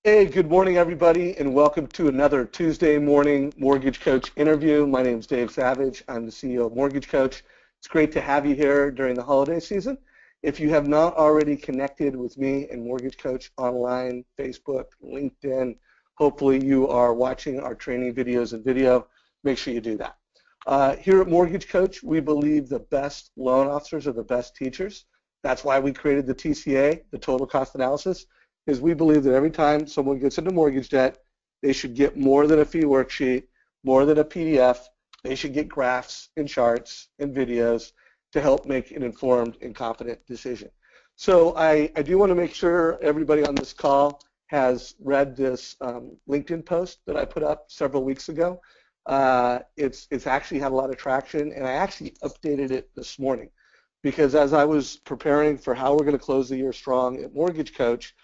Hey, good morning, everybody, and welcome to another Tuesday morning Mortgage Coach interview. My name is Dave Savage. I'm the CEO of Mortgage Coach. It's great to have you here during the holiday season. If you have not already connected with me and Mortgage Coach online, Facebook, LinkedIn, hopefully you are watching our training videos and video. Make sure you do that. Here at Mortgage Coach, we believe the best loan officers are the best teachers. That's why we created the TCA, the Total Cost Analysis, is we believe that every time someone gets into mortgage debt, they should get more than a fee worksheet, more than a PDF. They should get graphs and charts and videos to help make an informed and confident decision. So I do want to make sure everybody on this call has read this LinkedIn post that I put up several weeks ago. It's actually had a lot of traction, and I actually updated it this morning because as I was preparing for how we're going to close the year strong at Mortgage Coach,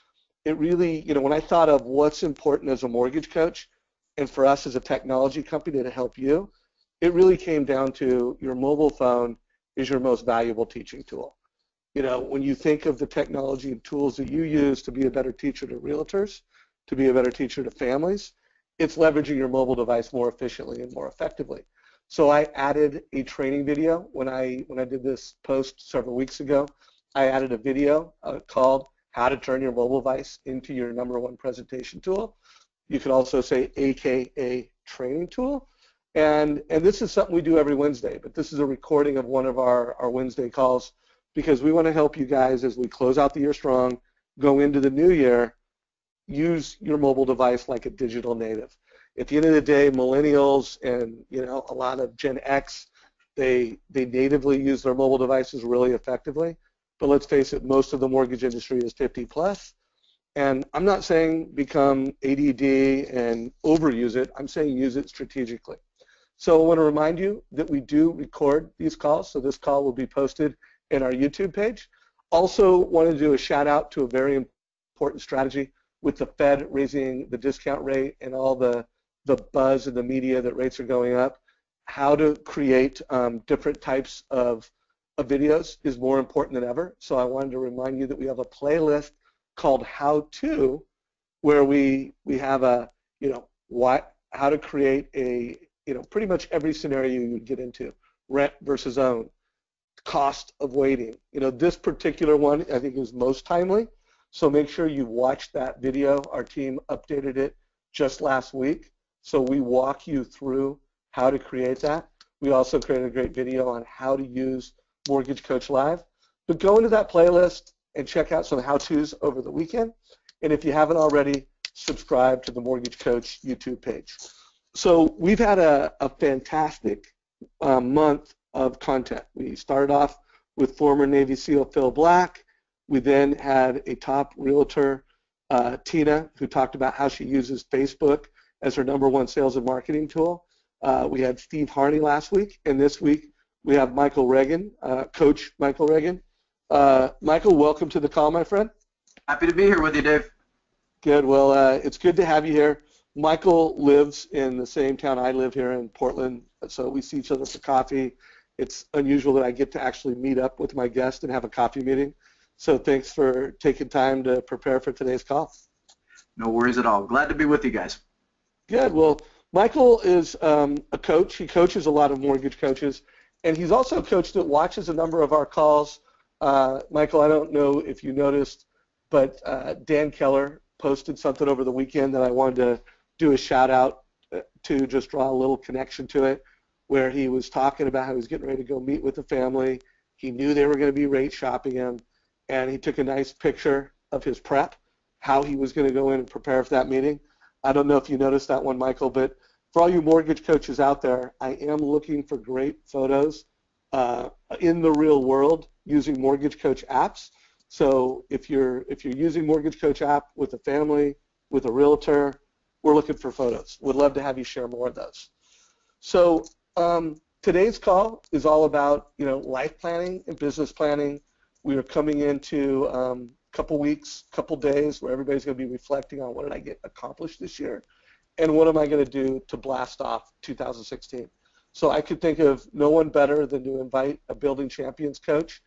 it really, when I thought of what's important as a mortgage coach and for us as a technology company to help you, it really came down to your mobile phone is your most valuable teaching tool. When you think of the technology and tools that you use to be a better teacher to realtors, to be a better teacher to families, it's leveraging your mobile device more efficiently and more effectively. So I added a training video when I did this post several weeks ago. I added a video called how to turn your mobile device into your #1 presentation tool. You could also say AKA training tool. And this is something we do every Wednesday, but this is a recording of one of our Wednesday calls because we want to help you guys as we close out the year strong, go into the new year, use your mobile device like a digital native. At the end of the day, millennials and a lot of Gen X, they natively use their mobile devices really effectively. But let's face it, most of the mortgage industry is 50 plus. And I'm not saying become ADD and overuse it. I'm saying use it strategically. So I want to remind you that we do record these calls. So this call will be posted in our YouTube page. Also want to do a shout out to a very important strategy with the Fed raising the discount rate and all the buzz in the media that rates are going up. How to create different types of videos is more important than ever. So I wanted to remind you that we have a playlist called How To, where we have how to create a pretty much every scenario you get into, rent versus own, cost of waiting. This particular one I think is most timely. So make sure you watch that video. Our team updated it just last week. So we walk you through how to create that. We also created a great video on how to use Mortgage Coach Live. But go into that playlist and check out some how-tos over the weekend. And if you haven't already, subscribe to the Mortgage Coach YouTube page. So we've had a fantastic month of content. We started off with former Navy SEAL Phil Black. We then had a top realtor, Tina, who talked about how she uses Facebook as her #1 sales and marketing tool. We had Steve Harney last week, and this week we have Michael Regan, Coach Michael Regan. Michael, welcome to the call, my friend. Happy to be here with you, Dave. Good. Well, it's good to have you here. Michael lives in the same town I live here in Portland, so we see each other for coffee. It's unusual that I get to actually meet up with my guest and have a coffee meeting. So thanks for taking time to prepare for today's call. No worries at all. Glad to be with you guys. Good. Well, Michael is a coach. He coaches a lot of mortgage coaches, and he's also a coach that watches a number of our calls. Michael, I don't know if you noticed, but Dan Keller posted something over the weekend that I wanted to do a shout out to, just draw a little connection to it, where he was talking about how he was getting ready to go meet with the family. He knew they were going to be rate shopping him, and he took a nice picture of his prep, how he was going to go in and prepare for that meeting. I don't know if you noticed that one, Michael, but for all you mortgage coaches out there, I am looking for great photos in the real world using Mortgage Coach apps. So if you're using Mortgage Coach app with a family, with a realtor, we're looking for photos. Would love to have you share more of those. So today's call is all about life planning and business planning. We are coming into a couple weeks, couple days where everybody's going to be reflecting on what did I get accomplished this year, and what am I going to do to blast off 2016. So I could think of no one better than to invite a Building Champions coach,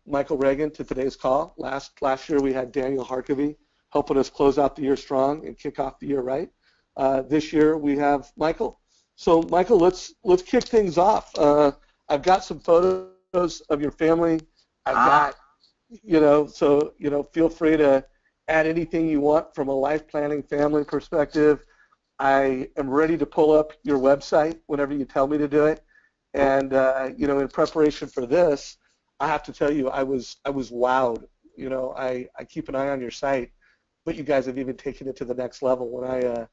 Michael Regan, to today's call. Last year we had Daniel Harkavy helping us close out the year strong and kick off the year right. This year we have Michael. So Michael, let's kick things off. I've got some photos of your family. I've got, feel free to add anything you want from a life planning family perspective. I am ready to pull up your website whenever you tell me to do it. And in preparation for this, I have to tell you, I was wowed. I keep an eye on your site, but you guys have even taken it to the next level. When I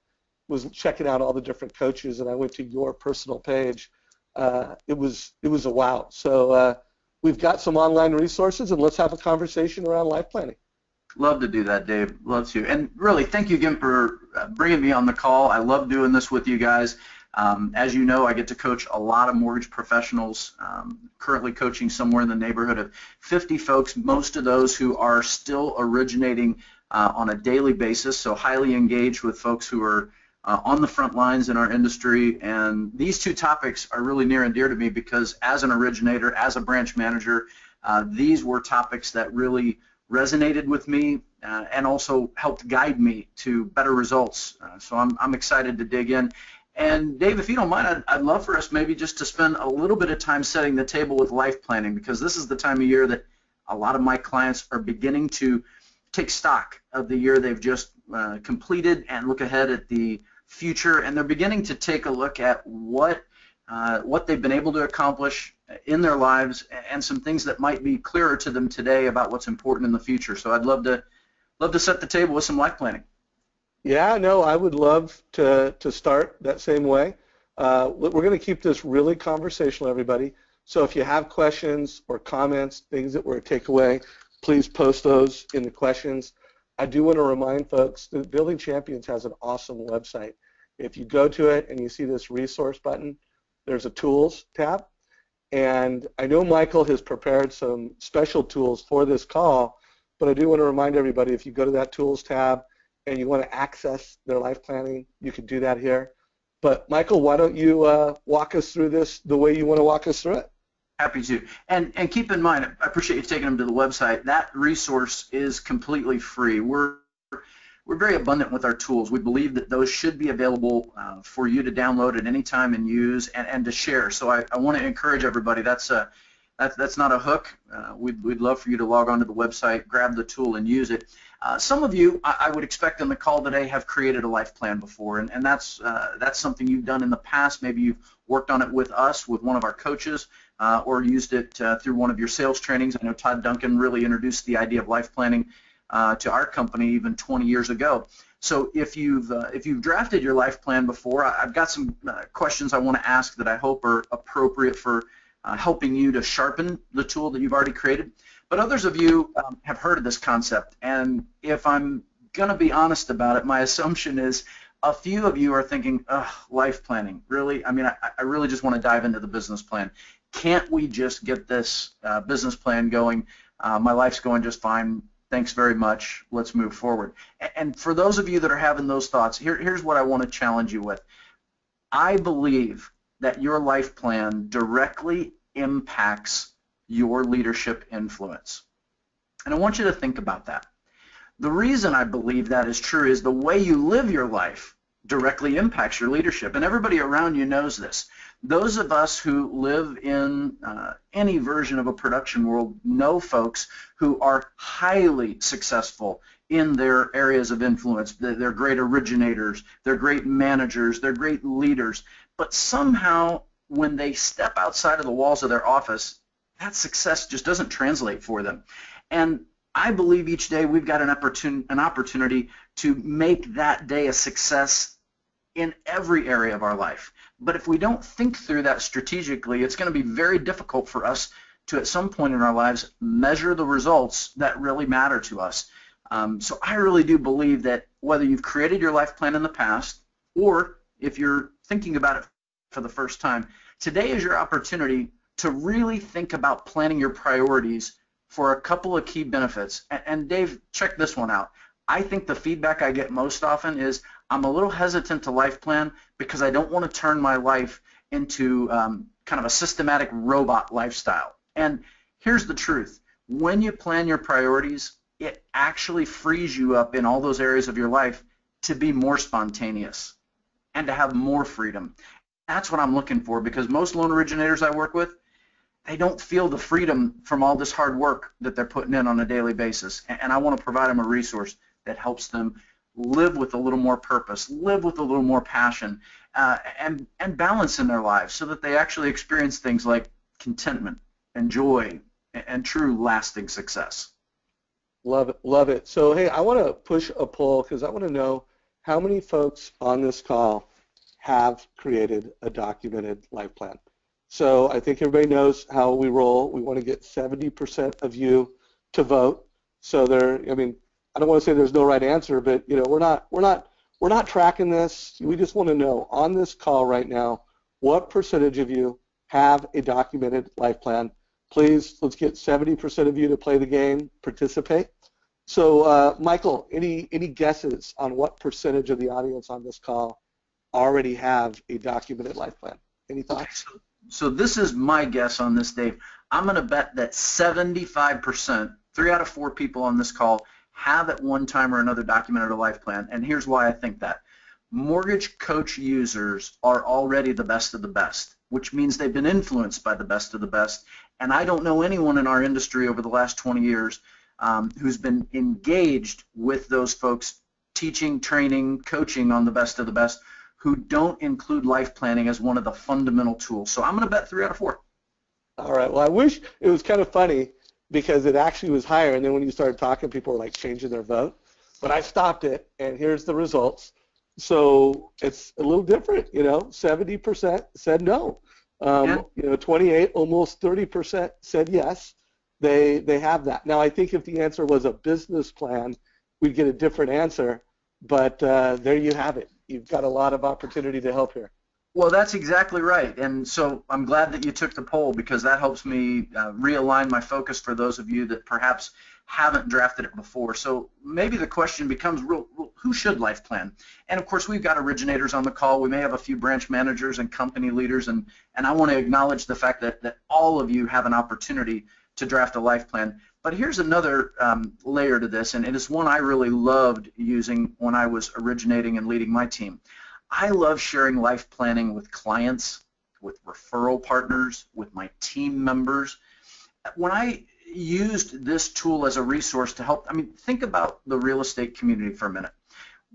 was checking out all the different coaches and I went to your personal page, it was a wow. So we've got some online resources, and let's have a conversation around life planning. Love to do that, Dave. Love to. And really, thank you again for bringing me on the call. I love doing this with you guys. As you know, I get to coach a lot of mortgage professionals, currently coaching somewhere in the neighborhood of 50 folks, most of those who are still originating on a daily basis, so highly engaged with folks who are on the front lines in our industry. And these two topics are really near and dear to me because as an originator, as a branch manager, these were topics that really resonated with me and also helped guide me to better results. So I'm excited to dig in. And Dave, if you don't mind, I'd love for us maybe just to spend a little bit of time setting the table with life planning, because this is the time of year that a lot of my clients are beginning to take stock of the year they've just completed and look ahead at the future, and they're beginning to take a look at what they've been able to accomplish in their lives and some things that might be clearer to them today about what's important in the future. So I'd love to set the table with some life planning. Yeah, no, I would love to start that same way. We're going to keep this really conversational, everybody. So if you have questions or comments, things that were a takeaway, please post those in the questions. I do want to remind folks that Building Champions has an awesome website. If you go to it and you see this resource button, there's a tools tab. And I know Michael has prepared some special tools for this call, but I do want to remind everybody, if you go to that tools tab and you want to access their life planning, you can do that here. But Michael, why don't you walk us through this the way you want to walk us through it? Happy to. And keep in mind, I appreciate you taking them to the website. That resource is completely free. We're very abundant with our tools. We believe that those should be available for you to download at any time and use and to share. So I want to encourage everybody. That's not a hook. We'd love for you to log onto the website, grab the tool, and use it. Some of you, I would expect on the call today, have created a life plan before, and that's something you've done in the past. Maybe you've worked on it with us, with one of our coaches, or used it through one of your sales trainings. I know Todd Duncan really introduced the idea of life planning to our company even 20 years ago. So if you've drafted your life plan before, I've got some questions I want to ask that I hope are appropriate for helping you to sharpen the tool that you've already created. But others of you have heard of this concept, and if I'm going to be honest about it, my assumption is a few of you are thinking, life planning, really? I mean, I really just want to dive into the business plan. Can't we just get this business plan going? My life's going just fine. Thanks very much. Let's move forward. And for those of you that are having those thoughts, here's what I want to challenge you with. I believe that your life plan directly impacts your leadership influence. And I want you to think about that. The reason I believe that is true is the way you live your life directly impacts your leadership, and everybody around you knows this. Those of us who live in any version of a production world know folks who are highly successful in their areas of influence. They're great originators, they're great managers, they're great leaders, but somehow when they step outside of the walls of their office, that success just doesn't translate for them. And I believe each day we've got an opportunity to make that day a success in every area of our life. But if we don't think through that strategically, it's going to be very difficult for us to, at some point in our lives, measure the results that really matter to us. So I really do believe that whether you've created your life plan in the past or if you're thinking about it for the first time, today is your opportunity to really think about planning your priorities for a couple of key benefits. And Dave, check this one out. I think the feedback I get most often is I'm a little hesitant to life plan because I don't want to turn my life into kind of a systematic robot lifestyle. And here's the truth. When you plan your priorities, it actually frees you up in all those areas of your life to be more spontaneous and to have more freedom. That's what I'm looking for, because most loan originators I work with, they don't feel the freedom from all this hard work that they're putting in on a daily basis. And I want to provide them a resource that helps them live with a little more purpose, live with a little more passion, and balance in their lives, so that they actually experience things like contentment and joy and true lasting success. Love it, love it. So hey, I want to push a poll because I want to know how many folks on this call have created a documented life plan. So I think everybody knows how we roll. We want to get 70% of you to vote. So I mean, I don't want to say there's no right answer, but we're not tracking this. We just want to know on this call right now, what percentage of you have a documented life plan? Please, let's get 70% of you to play the game, participate. So Michael, any guesses on what percentage of the audience on this call already have a documented life plan? Any thoughts? Okay, so this is my guess on this, Dave. I'm going to bet that 75%, 3 out of 4 people on this call, have at one time or another documented a life plan. And here's why I think that. Mortgage Coach users are already the best of the best, which means they've been influenced by the best of the best. And I don't know anyone in our industry over the last 20 years who's been engaged with those folks teaching, training, coaching on the best of the best, who don't include life planning as one of the fundamental tools. So I'm going to bet 3 out of 4. All right. Well, I wish it was kind of funny because it actually was higher, and then when you started talking, people were like changing their vote. But I stopped it, and here's the results. So it's a little different, 70% said no. 28, almost 30% said yes. They have that. Now, I think if the answer was a business plan, we'd get a different answer. But there you have it. You've got a lot of opportunity to help here. Well, that's exactly right. And so I'm glad that you took the poll, because that helps me realign my focus for those of you that perhaps haven't drafted it before. So maybe the question becomes, who should life plan? And of course, we've got originators on the call. We may have a few branch managers and company leaders, and I want to acknowledge the fact that all of you have an opportunity to draft a life plan. But here's another layer to this, and it is one I really loved using when I was originating and leading my team. I love sharing life planning with clients, with referral partners, with my team members. When I used this tool as a resource to help, think about the real estate community for a minute.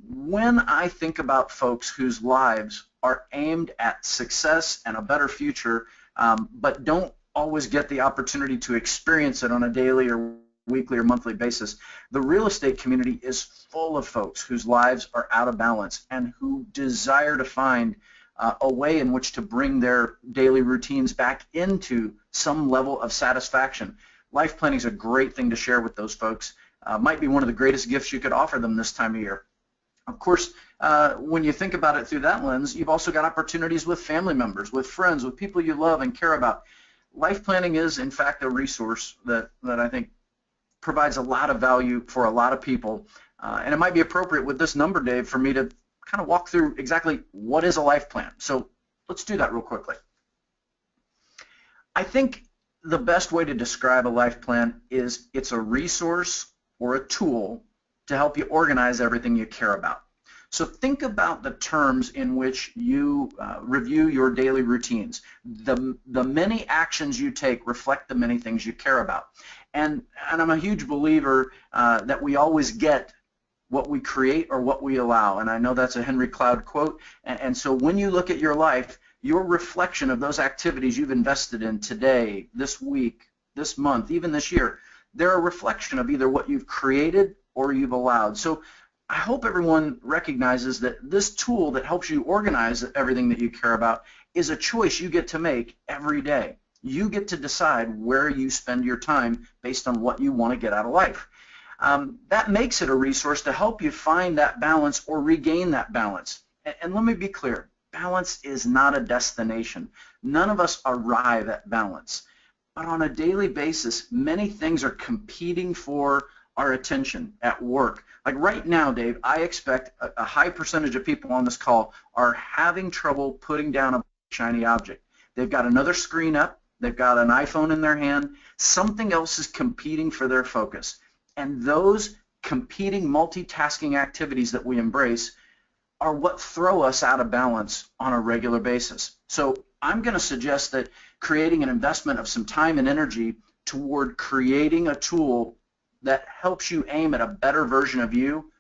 When I think about folks whose lives are aimed at success and a better future, but don't always get the opportunity to experience it on a daily or weekly or monthly basis, the real estate community is full of folks whose lives are out of balance and who desire to find a way in which to bring their daily routines back into some level of satisfaction. Life planning is a great thing to share with those folks. Might be one of the greatest gifts you could offer them this time of year. Of course, when you think about it through that lens, you've also got opportunities with family members, with friends, with people you love and care about. Life planning is, in fact, a resource that I think provides a lot of value for a lot of people. And it might be appropriate with this number, Dave, for me to kind of walk through exactly what is a life plan. So let's do that real quickly. I think the best way to describe a life plan is it's a resource or a tool to help you organize everything you care about. So think about the terms in which you review your daily routines. The many actions you take reflect the many things you care about. And I'm a huge believer that we always get what we create or what we allow. And I know that's a Henry Cloud quote. And so when you look at your life, your reflection of those activities you've invested in today, this week, this month, even this year, they're a reflection of either what you've created or you've allowed. So I hope everyone recognizes that this tool that helps you organize everything that you care about is a choice you get to make every day. You get to decide where you spend your time based on what you want to get out of life. That makes it a resource to help you find that balance or regain that balance. And let me be clear, balance is not a destination. None of us arrive at balance. But on a daily basis, many things are competing for our attention at work. Like right now, Dave, I expect a high percentage of people on this call are having trouble putting down a shiny object. They've got another screen up. They've got an iPhone in their hand. Something else is competing for their focus. And those competing multitasking activities that we embrace are what throw us out of balance on a regular basis. So I'm going to suggest that creating an investment of some time and energy toward creating a tool that helps you aim at a better version of you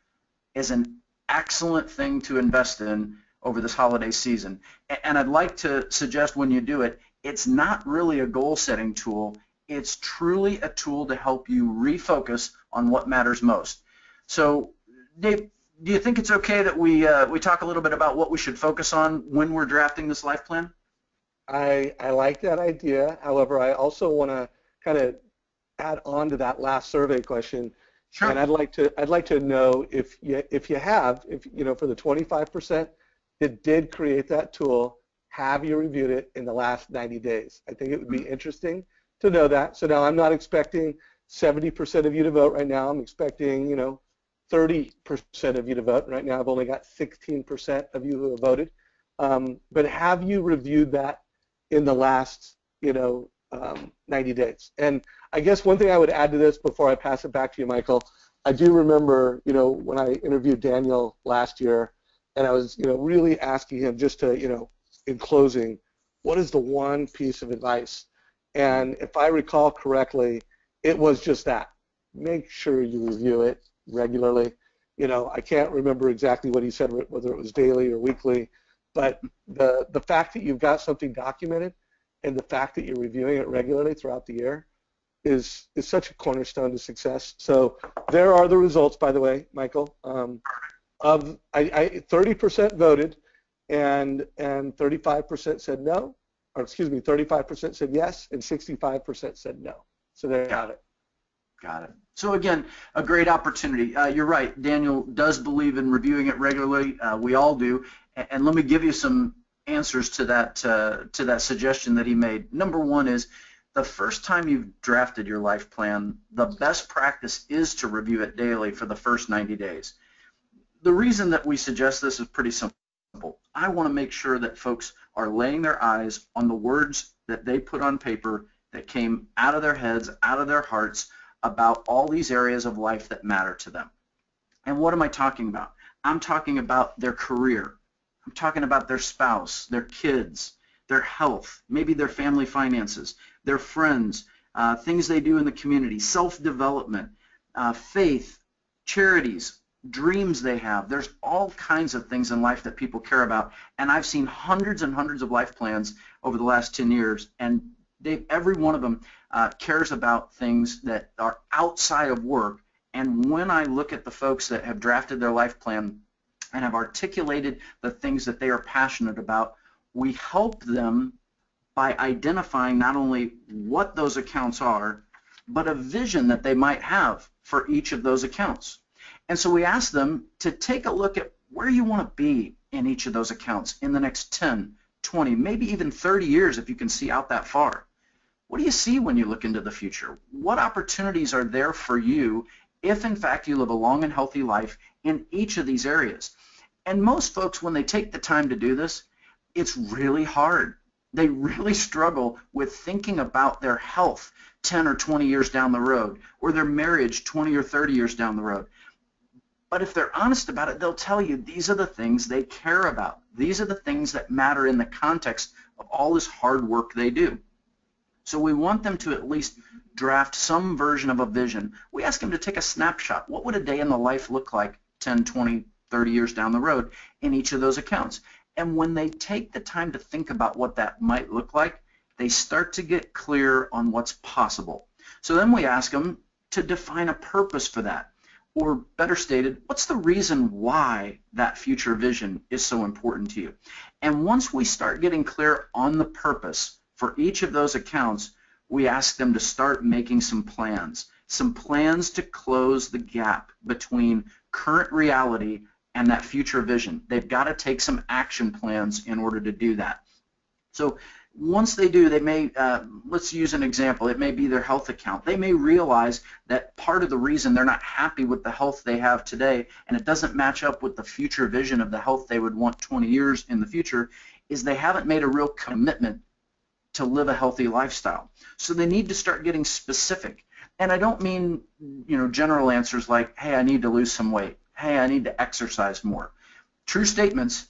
is an excellent thing to invest in over this holiday season. And I'd like to suggest when you do it, it's not really a goal-setting tool. It's truly a tool to help you refocus on what matters most. So, Dave, do you think it's okay that we talk a little bit about what we should focus on when we're drafting this life plan? I like that idea. However, I also want to kind of add on to that last survey question. Sure. And I'd like to know if you for the 25% that did create that tool, have you reviewed it in the last 90 days? I think it would be interesting to know that. So now I'm not expecting 70% of you to vote right now. I'm expecting 30% of you to vote. Right now I've only got 16% of you who have voted. But have you reviewed that in the last 90 days? And I guess one thing I would add to this before I pass it back to you, Michael, I do remember when I interviewed Daniel last year, and I was really asking him just to in closing, what is the one piece of advice? And if I recall correctly, it was just that. Make sure you review it regularly. I can't remember exactly what he said, whether it was daily or weekly, but the fact that you've got something documented and the fact that you're reviewing it regularly throughout the year is such a cornerstone to success. So there are the results, by the way, Michael. 30% voted, and 35% said no, or excuse me, 35% said yes, and 65% said no. So there you have it. Got it. So again, a great opportunity. You're right. Daniel does believe in reviewing it regularly. We all do. And let me give you some answers to that suggestion that he made. Number one is the first time you've drafted your life plan, the best practice is to review it daily for the first 90 days. The reason that we suggest this is pretty simple. I want to make sure that folks are laying their eyes on the words that they put on paper that came out of their heads, out of their hearts, about all these areas of life that matter to them. And what am I talking about? I'm talking about their career. I'm talking about their spouse, their kids, their health, maybe their family finances, their friends, things they do in the community, self-development, faith, charities, dreams they have. There's all kinds of things in life that people care about. And I've seen hundreds and hundreds of life plans over the last 10 years, and every one of them cares about things that are outside of work. And when I look at the folks that have drafted their life plan and have articulated the things that they are passionate about, we help them by identifying not only what those accounts are, but a vision that they might have for each of those accounts. And so we ask them to take a look at where you want to be in each of those accounts in the next 10, 20, maybe even 30 years if you can see out that far. What do you see when you look into the future? What opportunities are there for you if, in fact, you live a long and healthy life in each of these areas? And most folks, when they take the time to do this, it's really hard. They really struggle with thinking about their health 10 or 20 years down the road, or their marriage 20 or 30 years down the road. But if they're honest about it, they'll tell you these are the things they care about. These are the things that matter in the context of all this hard work they do. So we want them to at least draft some version of a vision. We ask them to take a snapshot. What would a day in the life look like 10, 20, 30 years down the road in each of those accounts? And when they take the time to think about what that might look like, they start to get clear on what's possible. So then we ask them to define a purpose for that. Or better stated, what's the reason why that future vision is so important to you? And once we start getting clear on the purpose for each of those accounts, we ask them to start making some plans to close the gap between current reality and that future vision. They've got to take some action plans in order to do that. So once they do, they may, let's use an example, it may be their health account. They may realize that part of the reason they're not happy with the health they have today, and it doesn't match up with the future vision of the health they would want 20 years in the future, is they haven't made a real commitment to live a healthy lifestyle. So they need to start getting specific. And I don't mean, general answers like, hey, I need to lose some weight. Hey, I need to exercise more. True statements,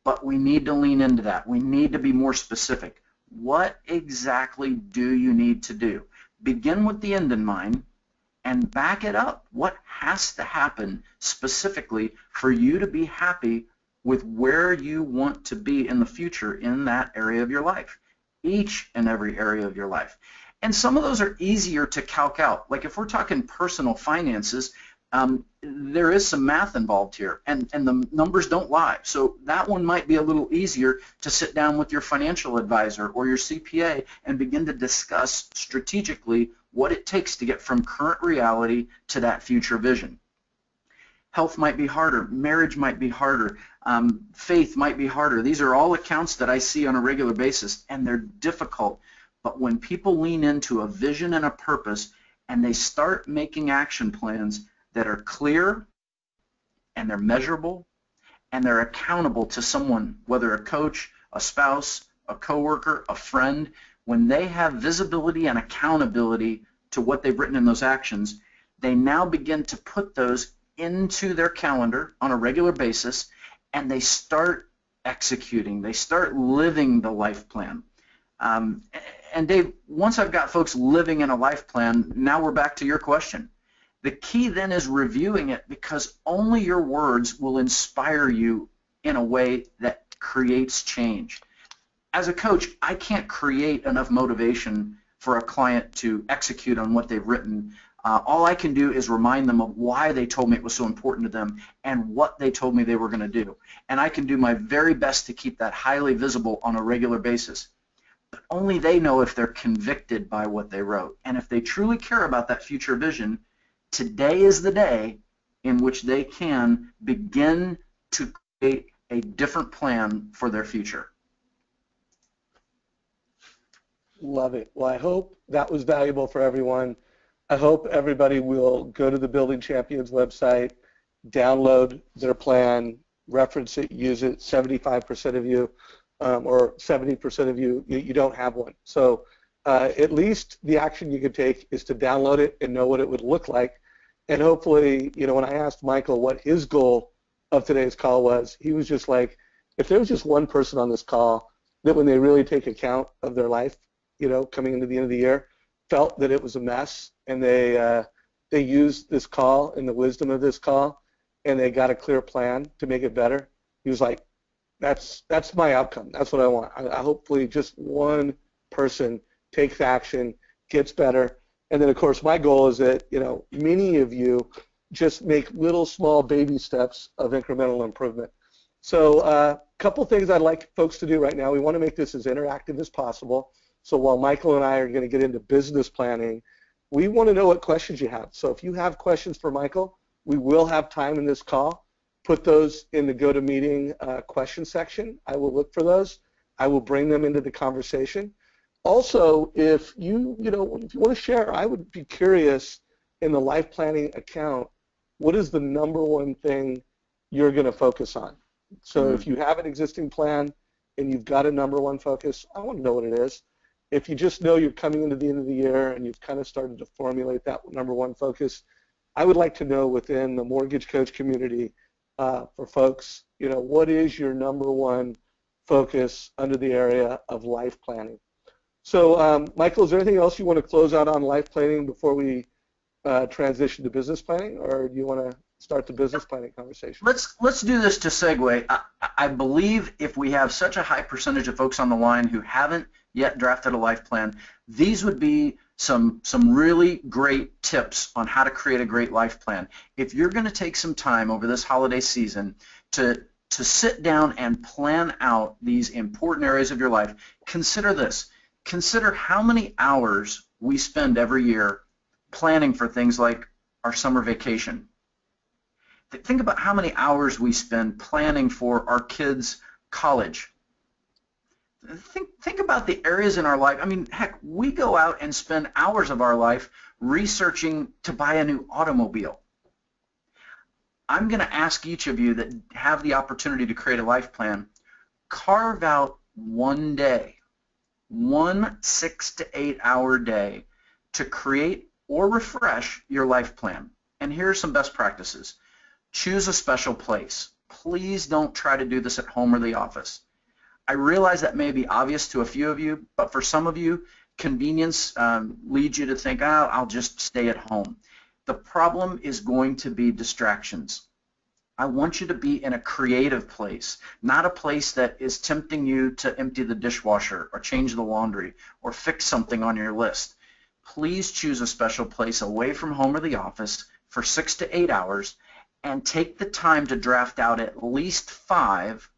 but we need to lean into that. We need to be more specific. What exactly do you need to do? Begin with the end in mind and back it up. What has to happen specifically for you to be happy with where you want to be in the future in that area of your life, each and every area of your life. And some of those are easier to calc out. Like if we're talking personal finances, there is some math involved here, and the numbers don't lie. So that one might be a little easier to sit down with your financial advisor or your CPA and begin to discuss strategically what it takes to get from current reality to that future vision. Health might be harder, marriage might be harder, faith might be harder. These are all accounts that I see on a regular basis, and they're difficult. But when people lean into a vision and a purpose and they start making action plans that are clear and they're measurable and they're accountable to someone, whether a coach, a spouse, a coworker, a friend, when they have visibility and accountability to what they've written in those actions, they now begin to put those into their calendar on a regular basis, and they start executing. They start living the life plan. And Dave, once I've got folks living in a life plan, now we're back to your question. The key then is reviewing it, because only your words will inspire you in a way that creates change. As a coach, I can't create enough motivation for a client to execute on what they've written. All I can do is remind them of why they told me it was so important to them and what they told me they were going to do. And I can do my very best to keep that highly visible on a regular basis. But only they know if they're convicted by what they wrote. And if they truly care about that future vision, today is the day in which they can begin to create a different plan for their future. Love it. Well, I hope that was valuable for everyone. I hope everybody will go to the Building Champions website, download their plan, reference it, use it. 75% of you or 70% of you, you don't have one. So at least the action you could take is to download it and know what it would look like. And hopefully, when I asked Michael what his goal of today's call was, he was just like, if there was just one person on this call that when they really take account of their life, coming into the end of the year, felt that it was a mess, and they used this call and the wisdom of this call, and they got a clear plan to make it better. He was like, that's my outcome. That's what I want. I hopefully just one person takes action, gets better, and then of course my goal is that many of you just make little small baby steps of incremental improvement. So a couple things I'd like folks to do right now. We want to make this as interactive as possible. So while Michael and I are going to get into business planning, we want to know what questions you have. So if you have questions for Michael, we will have time in this call. Put those in the GoToMeeting question section. I will look for those. I will bring them into the conversation. Also, if you want to share, I would be curious in the life planning account, what is the number one thing you're going to focus on? So if you have an existing plan and you've got a number one focus, I want to know what it is. If you just know you're coming into the end of the year and you've kind of started to formulate that number one focus, I would like to know within the mortgage coach community for folks, what is your number one focus under the area of life planning? So, Michael, is there anything else you want to close out on life planning before we transition to business planning, or do you want to start the business planning conversation? Let's do this to segue. I believe if we have such a high percentage of folks on the line who haven't yet drafted a life plan, these would be some really great tips on how to create a great life plan. If you're going to take some time over this holiday season to sit down and plan out these important areas of your life, consider this. Consider how many hours we spend every year planning for things like our summer vacation. Think about how many hours we spend planning for our kids' college. Think about the areas in our life. I mean, heck, we go out and spend hours of our life researching to buy a new automobile. I'm going to ask each of you that have the opportunity to create a life plan, carve out one day, one 6 to 8 hour day, to create or refresh your life plan. And here are some best practices. Choose a special place. Please don't try to do this at home or the office. I realize that may be obvious to a few of you, but for some of you, convenience leads you to think, oh, I'll just stay at home. The problem is going to be distractions. I want you to be in a creative place, not a place that is tempting you to empty the dishwasher or change the laundry or fix something on your list. Please choose a special place away from home or the office for 6 to 8 hours and take the time to draft out at least 5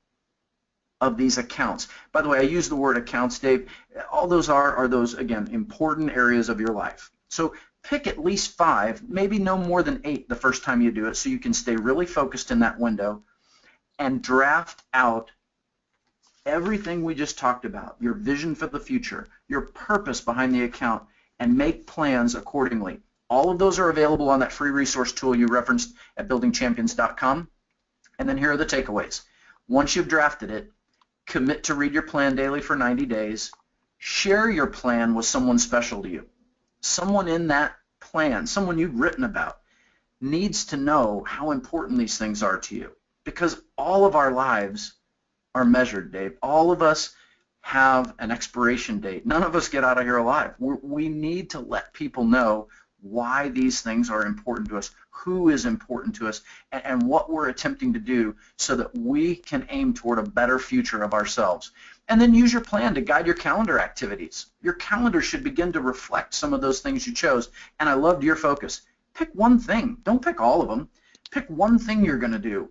of these accounts. By the way, I use the word accounts, Dave. All those are those, again, important areas of your life. So pick at least 5, maybe no more than 8 the first time you do it, so you can stay really focused in that window and draft out everything we just talked about, your vision for the future, your purpose behind the account, and make plans accordingly. All of those are available on that free resource tool you referenced at buildingchampions.com. And then here are the takeaways. Once you've drafted it, commit to read your plan daily for 90 days. Share your plan with someone special to you. Someone in that plan, someone you've written about, needs to know how important these things are to you, because all of our lives are measured, Dave. All of us have an expiration date. None of us get out of here alive. We need to let people know why these things are important to us, who is important to us, and what we're attempting to do so that we can aim toward a better future of ourselves. And then use your plan to guide your calendar activities. Your calendar should begin to reflect some of those things you chose. And I loved your focus. Pick one thing. Don't pick all of them. Pick one thing you're going to do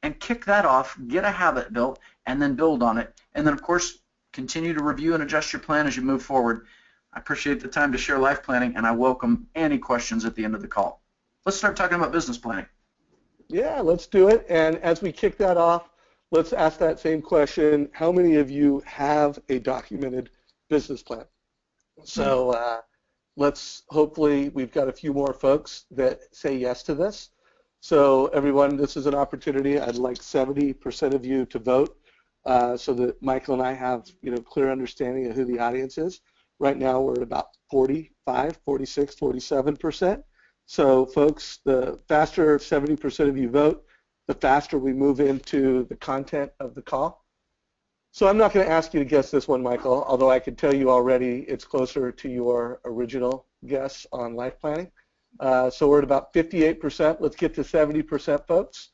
and kick that off, get a habit built, and then build on it. And then, of course, continue to review and adjust your plan as you move forward. I appreciate the time to share life planning, and I welcome any questions at the end of the call. Let's start talking about business planning. Yeah, let's do it. And as we kick that off, let's ask that same question. How many of you have a documented business plan? So let's hopefully we've got a few more folks that say yes to this. So everyone, this is an opportunity. I'd like 70% of you to vote so that Michael and I have clear understanding of who the audience is. Right now we're at about 45, 46, 47%. So folks, the faster 70% of you vote, the faster we move into the content of the call. So I'm not going to ask you to guess this one, Michael, although I can tell you already it's closer to your original guess on life planning. So we're at about 58%. Let's get to 70%, folks.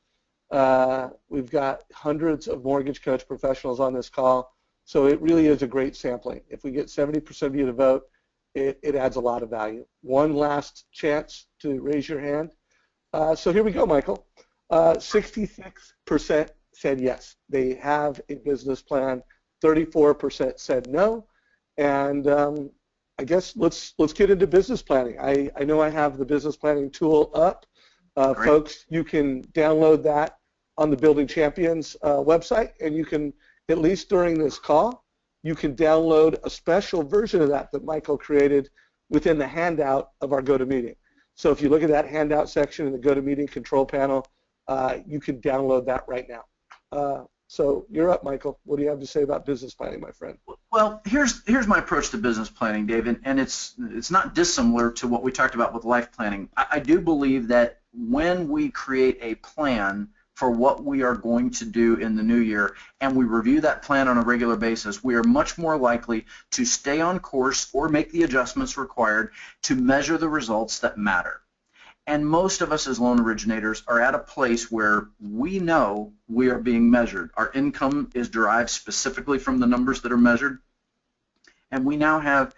We've got hundreds of mortgage coach professionals on this call, so it really is a great sampling. If we get 70% of you to vote, it adds a lot of value. One last chance to raise your hand. So here we go, Michael. 66% said yes. They have a business plan. 34% said no. And I guess let's get into business planning. I know I have the business planning tool up. Folks, you can download that on the Building Champions website, and you can, at least during this call, you can download a special version of that Michael created within the handout of our GoToMeeting. So if you look at that handout section in the GoToMeeting control panel, you can download that right now. So you're up, Michael. What do you have to say about business planning, my friend? Well, here's my approach to business planning, Dave, and it's not dissimilar to what we talked about with life planning. I do believe that when we create a plan for what we are going to do in the new year, and we review that plan on a regular basis, we are much more likely to stay on course or make the adjustments required to measure the results that matter. And most of us as loan originators are at a place where we know we are being measured. Our income is derived specifically from the numbers that are measured. And we now have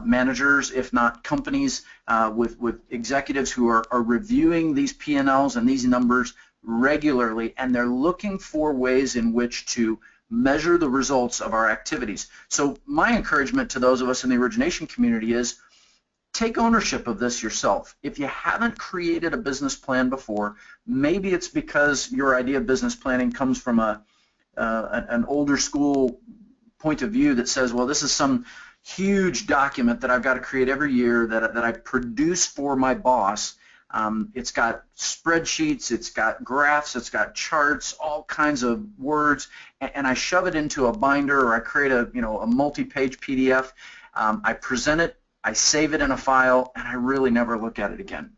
managers, if not companies, with executives who are reviewing these P&Ls and these numbers regularly, and they're looking for ways in which to measure the results of our activities. So my encouragement to those of us in the origination community is take ownership of this yourself. If you haven't created a business plan before, maybe it's because your idea of business planning comes from an older school point of view that says, well, this is some huge document that I've got to create every year that I produce for my boss. It's got spreadsheets, it's got graphs, it's got charts, all kinds of words, and I shove it into a binder, or I create a multi-page PDF. I present it I save it in a file, and I really never look at it again.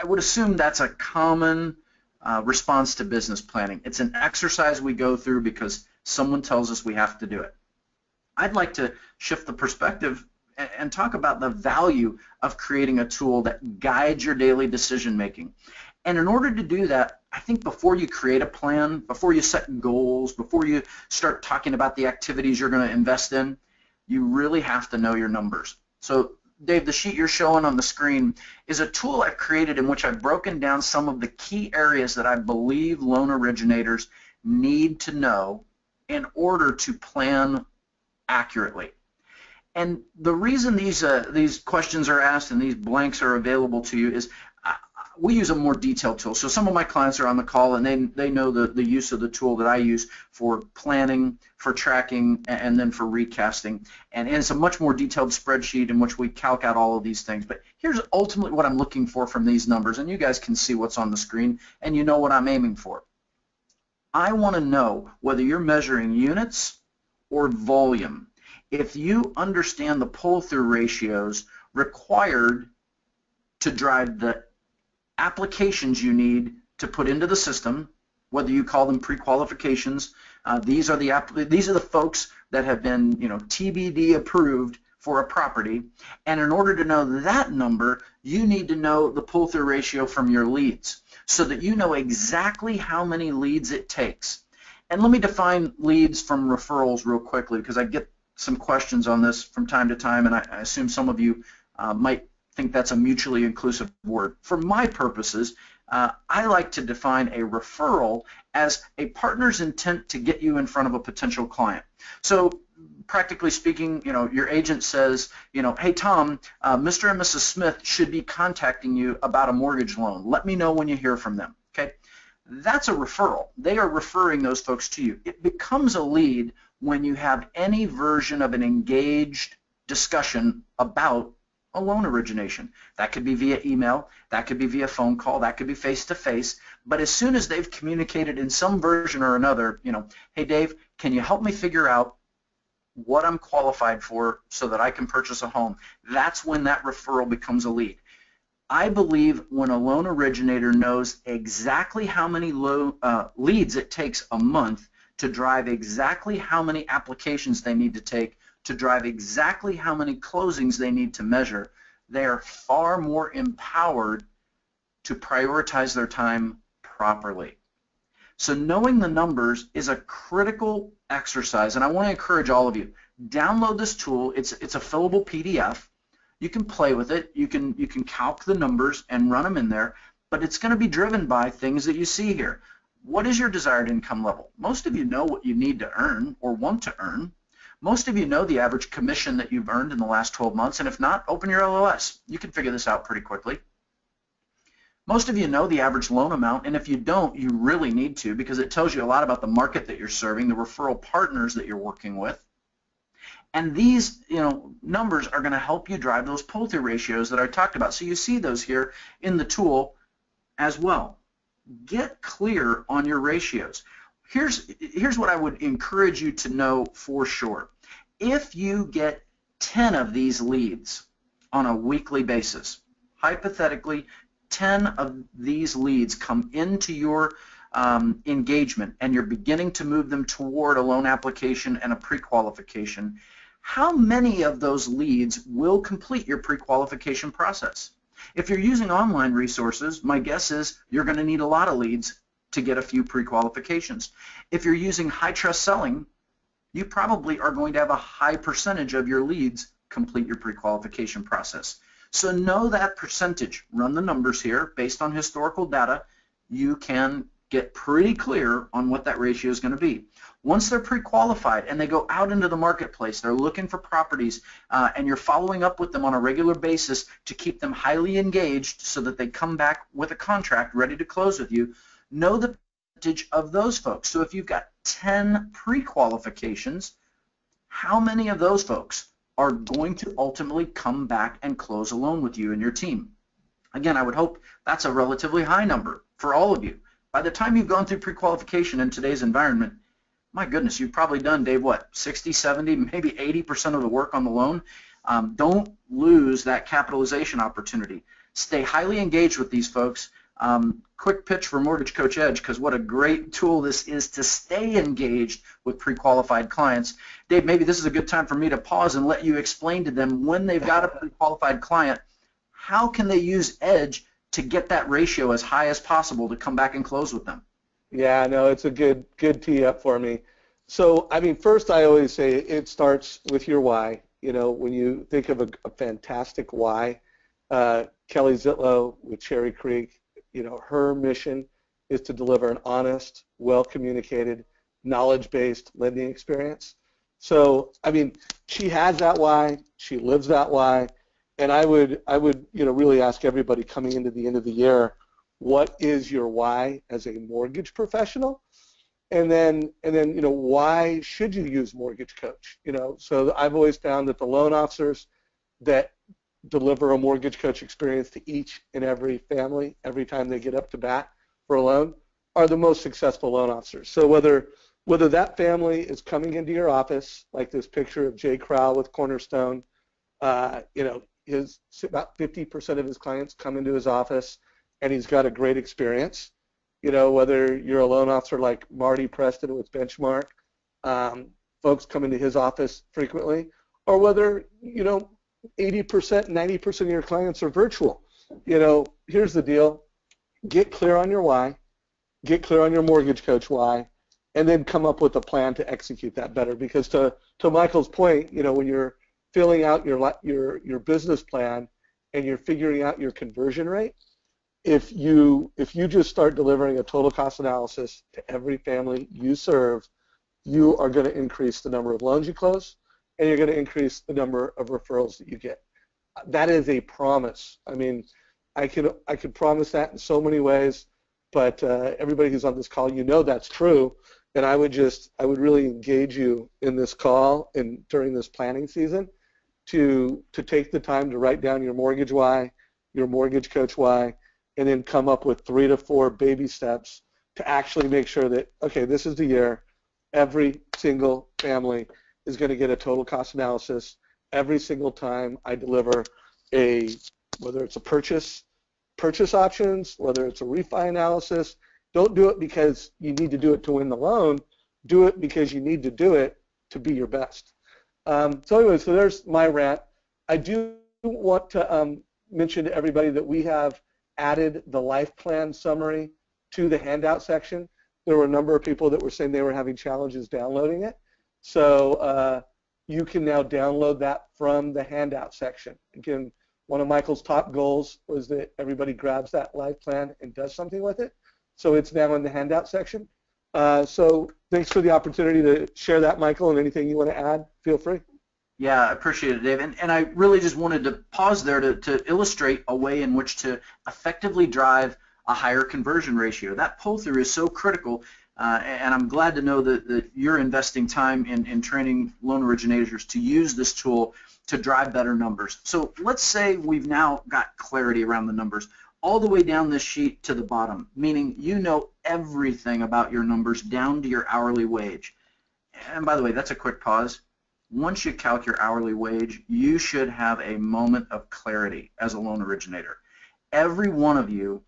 I would assume that's a common response to business planning. It's an exercise we go through because someone tells us we have to do it. I'd like to shift the perspective and talk about the value of creating a tool that guides your daily decision making. And in order to do that, I think before you create a plan, before you set goals, before you start talking about the activities you're going to invest in, you really have to know your numbers. So Dave, the sheet you're showing on the screen is a tool I've created in which I've broken down some of the key areas that I believe loan originators need to know in order to plan accurately. And the reason these questions are asked and these blanks are available to you is we use a more detailed tool. So some of my clients are on the call and they know the use of the tool that I use for planning, for tracking, and then for recasting. And it's a much more detailed spreadsheet in which we calc out all of these things. But here's ultimately what I'm looking for from these numbers, and you guys can see what's on the screen, and you know what I'm aiming for. I want to know whether you're measuring units or volume. If you understand the pull-through ratios required to drive the applications you need to put into the system, whether you call them pre-qualifications, these are the folks that have been, TBD approved for a property, and in order to know that number, you need to know the pull-through ratio from your leads so that you know exactly how many leads it takes. And let me define leads from referrals real quickly because I get some questions on this from time to time, and I assume some of you might think that's a mutually inclusive word. For my purposes, I like to define a referral as a partner's intent to get you in front of a potential client. So practically speaking, your agent says, hey Tom, Mr. and Mrs. Smith should be contacting you about a mortgage loan. Let me know when you hear from them. Okay, that's a referral. They are referring those folks to you. It becomes a lead when you have any version of an engaged discussion about a loan origination. That could be via email, that could be via phone call, that could be face-to-face, but as soon as they've communicated in some version or another, hey Dave, can you help me figure out what I'm qualified for so that I can purchase a home? That's when that referral becomes a lead. I believe when a loan originator knows exactly how many leads it takes a month to drive exactly how many applications they need to take, to drive exactly how many closings they need to measure, they are far more empowered to prioritize their time properly. So knowing the numbers is a critical exercise, and I want to encourage all of you, download this tool. It's a fillable PDF. You can play with it. You can calc the numbers and run them in there, but it's going to be driven by things that you see here. What is your desired income level? Most of you know what you need to earn or want to earn. Most of you know the average commission that you've earned in the last 12 months, and if not, open your LOS. You can figure this out pretty quickly. Most of you know the average loan amount, and if you don't, you really need to because it tells you a lot about the market that you're serving, the referral partners that you're working with. And these numbers are going to help you drive those pull-through ratios that I talked about. So you see those here in the tool as well. Get clear on your ratios. Here's what I would encourage you to know for sure. If you get 10 of these leads on a weekly basis, hypothetically, 10 of these leads come into your engagement and you're beginning to move them toward a loan application and a pre-qualification, how many of those leads will complete your pre-qualification process? If you're using online resources, my guess is you're going to need a lot of leads to get a few pre-qualifications. If you're using high-trust selling, you probably are going to have a high percentage of your leads complete your pre-qualification process. So know that percentage. Run the numbers here. Based on historical data, you can get pretty clear on what that ratio is going to be. Once they're pre-qualified and they go out into the marketplace, they're looking for properties, and you're following up with them on a regular basis to keep them highly engaged so that they come back with a contract ready to close with you, know the percentage of those folks. So if you've got 10 pre-qualifications, how many of those folks are going to ultimately come back and close a loan with you and your team? Again, I would hope that's a relatively high number for all of you. By the time you've gone through pre-qualification in today's environment, my goodness, you've probably done, Dave, what, 60, 70, maybe 80% of the work on the loan. Don't lose that capitalization opportunity. Stay highly engaged with these folks. Quick pitch for Mortgage Coach Edge, because what a great tool this is to stay engaged with pre-qualified clients. Dave, maybe this is a good time for me to pause and let you explain to them, when they've got a pre-qualified client, how can they use Edge to get that ratio as high as possible to come back and close with them? Yeah, no, it's a good tee up for me. So, I mean, first I always say it starts with your why. You know, when you think of a fantastic why, Kelly Zitlow with Cherry Creek, you know, her mission is to deliver an honest, well-communicated, knowledge-based lending experience. So, I mean, she has that why, she lives that why, and I would, you know, really ask everybody coming into the end of the year, what is your why as a mortgage professional? And then, you know, why should you use Mortgage Coach? You know, so I've always found that the loan officers that deliver a Mortgage Coach experience to each and every family every time they get up to bat for a loan are the most successful loan officers. So whether that family is coming into your office, like this picture of Jay Crowell with Cornerstone, you know, about 50% of his clients come into his office and he's got a great experience. You know, whether you're a loan officer like Marty Preston with Benchmark, folks come into his office frequently, or whether, you know, 80%, 90% of your clients are virtual. You know, here's the deal. Get clear on your why, get clear on your Mortgage Coach why, and then come up with a plan to execute that better. Because to Michael's point, you know, when you're filling out your business plan and you're figuring out your conversion rate, if you just start delivering a total cost analysis to every family you serve, you are going to increase the number of loans you close, and you're going to increase the number of referrals that you get. That is a promise. I mean, I could promise that in so many ways, but everybody who's on this call, you know that's true. And I would really engage you in this call and during this planning season to take the time to write down your mortgage why, your Mortgage Coach why, and then come up with 3 to 4 baby steps to actually make sure that, okay, this is the year every single family is going to get a total cost analysis every single time I deliver whether it's a purchase options, whether it's a refi analysis. Don't do it because you need to do it to win the loan. Do it because you need to do it to be your best. So anyway, so there's my rant. I do want to mention to everybody that we have added the life plan summary to the handout section. There were a number of people that were saying they were having challenges downloading it. So you can now download that from the handout section. Again, one of Michael's top goals was that everybody grabs that life plan and does something with it. So it's now in the handout section. So thanks for the opportunity to share that, Michael, and anything you want to add, feel free. Yeah, I appreciate it, Dave. And I really just wanted to pause there to illustrate a way in which to effectively drive a higher conversion ratio. That pull-through is so critical, and I'm glad to know that you're investing time in training loan originators to use this tool to drive better numbers. So let's say we've now got clarity around the numbers all the way down this sheet to the bottom, meaning you know everything about your numbers down to your hourly wage. And by the way, that's a quick pause. Once you calc your hourly wage, you should have a moment of clarity as a loan originator. Every one of you,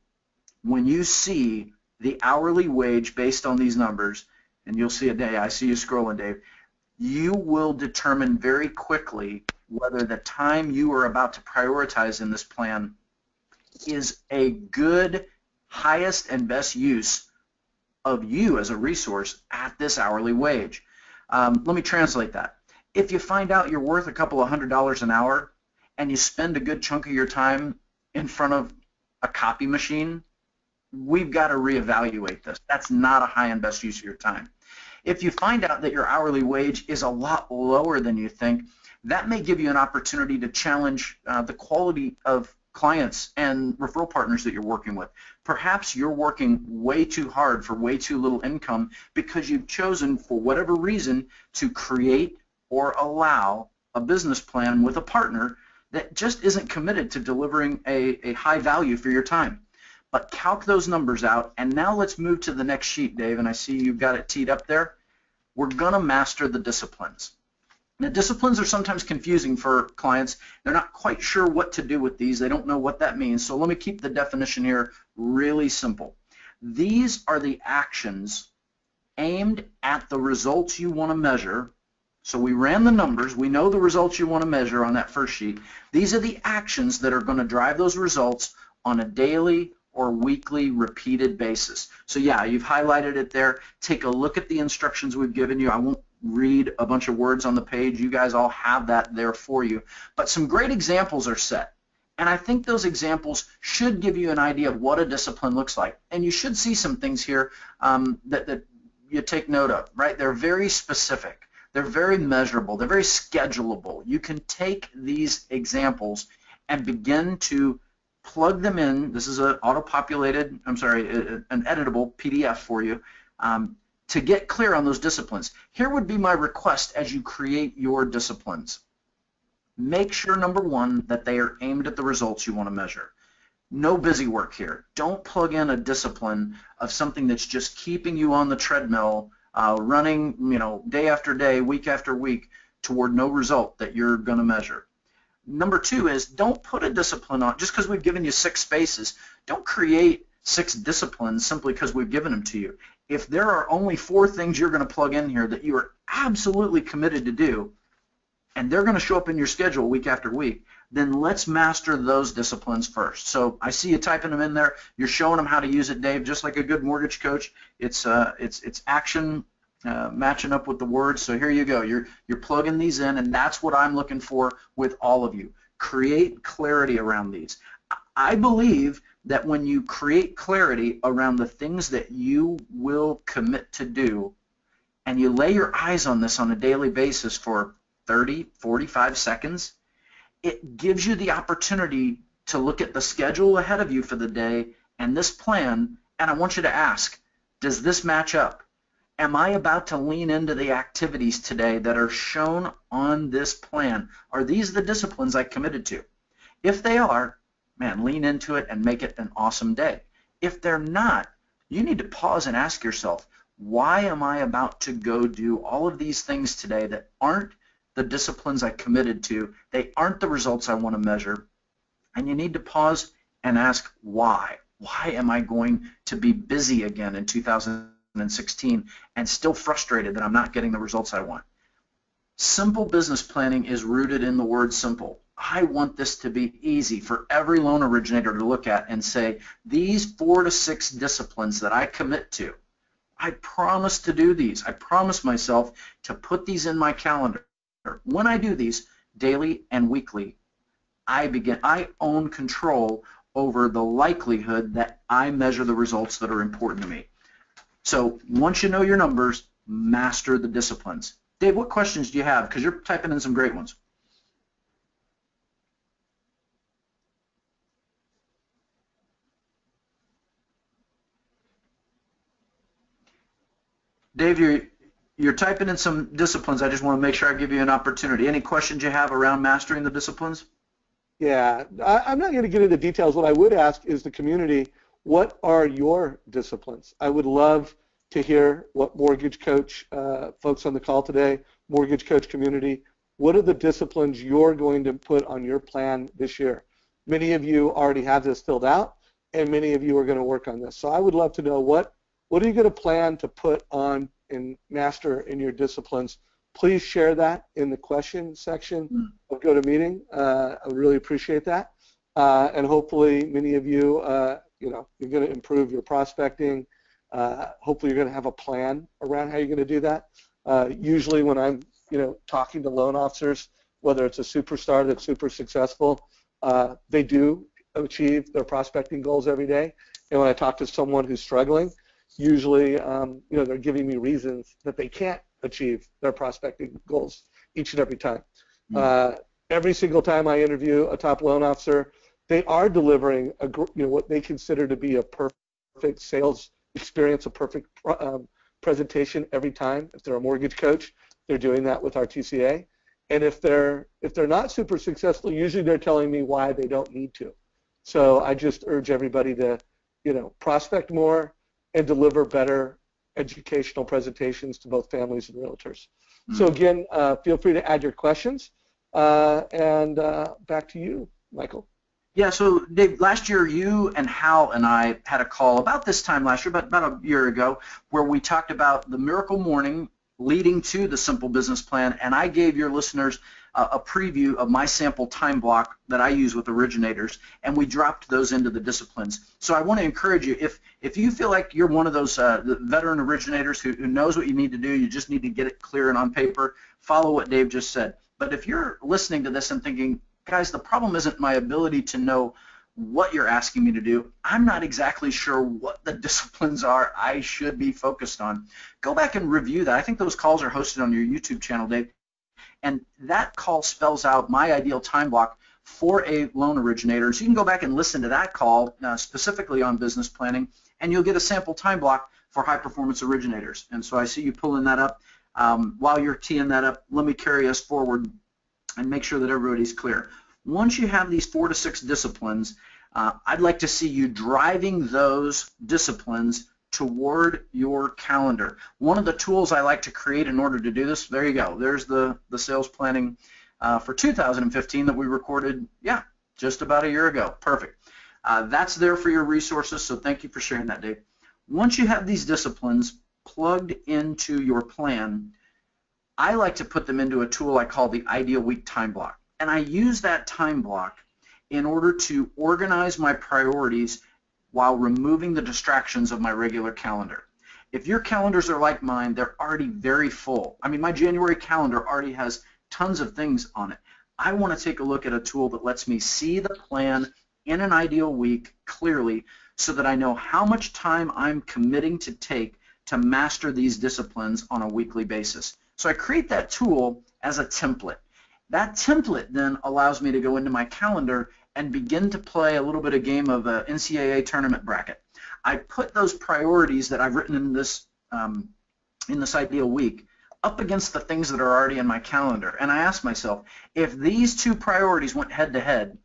when you see the hourly wage based on these numbers, and you'll see it, Dave, I see you scrolling, Dave, you will determine very quickly whether the time you are about to prioritize in this plan is a good, highest and best use of you as a resource at this hourly wage. Let me translate that. If you find out you're worth a couple of $100 an hour and you spend a good chunk of your time in front of a copy machine, we've got to reevaluate this. That's not a high and best use of your time. If you find out that your hourly wage is a lot lower than you think, that may give you an opportunity to challenge the quality of clients and referral partners that you're working with. Perhaps you're working way too hard for way too little income because you've chosen, for whatever reason, to create or allow a business plan with a partner that just isn't committed to delivering a high value for your time. But calc those numbers out, and now let's move to the next sheet, Dave, and I see you've got it teed up there. We're going to master the disciplines. Now, disciplines are sometimes confusing for clients. They're not quite sure what to do with these. They don't know what that means. So let me keep the definition here really simple. These are the actions aimed at the results you want to measure. So we ran the numbers. We know the results you want to measure on that first sheet. These are the actions that are going to drive those results on a daily or weekly repeated basis. So yeah, you've highlighted it there. Take a look at the instructions we've given you. I won't read a bunch of words on the page. You guys all have that there for you. But some great examples are set. And I think those examples should give you an idea of what a discipline looks like. And you should see some things here that you take note of, right? They're very specific. They're very measurable. They're very schedulable. You can take these examples and begin to plug them in. This is an auto-populated, an editable PDF for you to get clear on those disciplines. Here would be my request as you create your disciplines. Make sure, number one, that they are aimed at the results you want to measure. No busy work here. Don't plug in a discipline of something that's just keeping you on the treadmill, running, day after day, week after week, toward no result that you're going to measure. Number two is don't put a discipline on, just because we've given you 6 spaces, don't create 6 disciplines simply because we've given them to you. If there are only 4 things you're going to plug in here that you are absolutely committed to do, and they're going to show up in your schedule week after week, then let's master those disciplines first. So I see you typing them in there. You're showing them how to use it, Dave, just like a good mortgage coach. It's action matching up with the words. So here you go. You're plugging these in, and that's what I'm looking for with all of you. Create clarity around these. I believe that when you create clarity around the things that you will commit to do, and you lay your eyes on this on a daily basis for 30, 45 seconds, it gives you the opportunity to look at the schedule ahead of you for the day and this plan, and I want you to ask, does this match up? Am I about to lean into the activities today that are shown on this plan? Are these the disciplines I committed to? If they are, man, lean into it and make it an awesome day. If they're not, you need to pause and ask yourself, why am I about to go do all of these things today that aren't the disciplines I committed to? They aren't the results I want to measure. And you need to pause and ask why. Why am I going to be busy again in 2016 and still frustrated that I'm not getting the results I want? Simple business planning is rooted in the word simple. I want this to be easy for every loan originator to look at and say, these 4 to 6 disciplines that I commit to, I promise to do these. I promise myself to put these in my calendar. When I do these daily and weekly, I own control over the likelihood that I measure the results that are important to me. So once you know your numbers, master the disciplines. Dave, what questions do you have? Because you're typing in some great ones. Dave, you're typing in some disciplines. I just want to make sure I give you an opportunity. Any questions you have around mastering the disciplines? Yeah, I'm not going to get into details. What I would ask is the community, what are your disciplines? I would love to hear what mortgage coach folks on the call today, mortgage coach community, what are the disciplines you're going to put on your plan this year? Many of you already have this filled out, and many of you are going to work on this. So I would love to know what are you going to plan to put on and master in your disciplines. Please share that in the question section of GoToMeeting. I would really appreciate that. And hopefully many of you, you're going to improve your prospecting. Hopefully you're going to have a plan around how you're going to do that. Usually when I'm, talking to loan officers, whether it's a superstar that's super successful, they do achieve their prospecting goals every day. And when I talk to someone who's struggling, usually, they're giving me reasons that they can't achieve their prospecting goals each and every time. Every single time I interview a top loan officer, they are delivering what they consider to be a perfect sales experience, a perfect presentation every time. If they're a mortgage coach, they're doing that with our TCA. And if they're not super successful, usually they're telling me why they don't need to. So I just urge everybody to prospect more and deliver better educational presentations to both families and realtors. So again, feel free to add your questions. And back to you, Michael. Yeah, so Dave, last year you and Hal and I had a call about this time last year, about a year ago, where we talked about the miracle morning leading to the simple business plan, and I gave your listeners a preview of my sample time block that I use with originators, and we dropped those into the disciplines. So I want to encourage you, if you feel like you're one of those veteran originators who knows what you need to do, you just need to get it clear and on paper, follow what Dave just said. But if you're listening to this and thinking, guys, the problem isn't my ability to know what you're asking me to do, I'm not exactly sure what the disciplines are I should be focused on, go back and review that. I think those calls are hosted on your YouTube channel, Dave. And that call spells out my ideal time block for a loan originator. So you can go back and listen to that call specifically on business planning, and you'll get a sample time block for high-performance originators. And so I see you pulling that up. While you're teeing that up, let me carry us forward and make sure that everybody's clear. Once you have these 4 to 6 disciplines, I'd like to see you driving those disciplines toward your calendar. One of the tools I like to create in order to do this, there you go. There's the sales planning for 2015 that we recorded, just about a year ago. Perfect. That's there for your resources, so thank you for sharing that, Dave. Once you have these disciplines plugged into your plan, I like to put them into a tool I call the Ideal Week Time Block. And I use that time block in order to organize my priorities while removing the distractions of my regular calendar. If your calendars are like mine, they're already very full. I mean, my January calendar already has tons of things on it. I want to take a look at a tool that lets me see the plan in an ideal week clearly so that I know how much time I'm committing to take to master these disciplines on a weekly basis. So I create that tool as a template. That template then allows me to go into my calendar and begin to play a little bit of game of a NCAA tournament bracket. I put those priorities that I've written in this ideal week up against the things that are already in my calendar, and I ask myself, if these 2 priorities went head-to-head,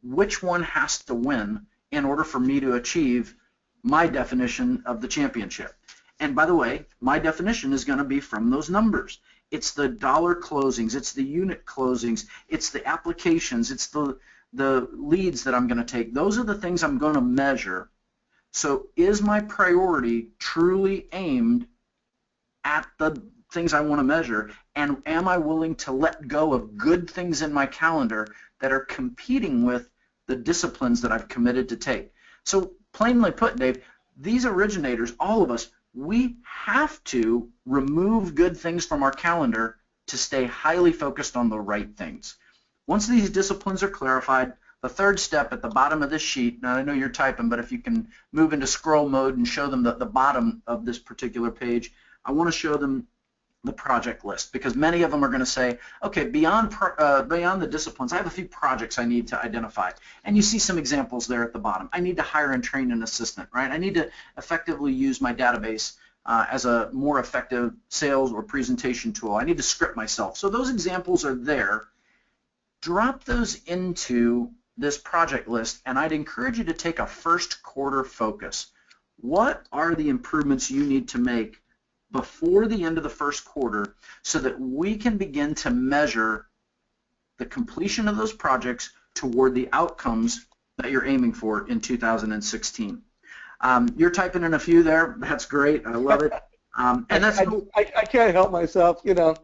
which one has to win in order for me to achieve my definition of the championship? And by the way, my definition is going to be from those numbers. It's the dollar closings, it's the unit closings, it's the applications, it's the leads that I'm going to take. Those are the things I'm going to measure. So is my priority truly aimed at the things I want to measure, and am I willing to let go of good things in my calendar that are competing with the disciplines that I've committed to take? So plainly put, Dave, these originators, all of us, we have to remove good things from our calendar to stay highly focused on the right things. Once these disciplines are clarified, the third step at the bottom of this sheet, now I know you're typing, but if you can move into scroll mode and show them the bottom of this particular page, I want to show them the project list, because many of them are going to say, okay, beyond the disciplines, I have a few projects I need to identify. And you see some examples there at the bottom. I need to hire and train an assistant, right? I need to effectively use my database as a more effective sales or presentation tool. I need to script myself. So those examples are there. Drop those into this project list, and I'd encourage you to take a first quarter focus. What are the improvements you need to make before the end of the first quarter so that we can begin to measure the completion of those projects toward the outcomes that you're aiming for in 2016? You're typing in a few there. That's great. I love it. And that's I can't help myself, you know.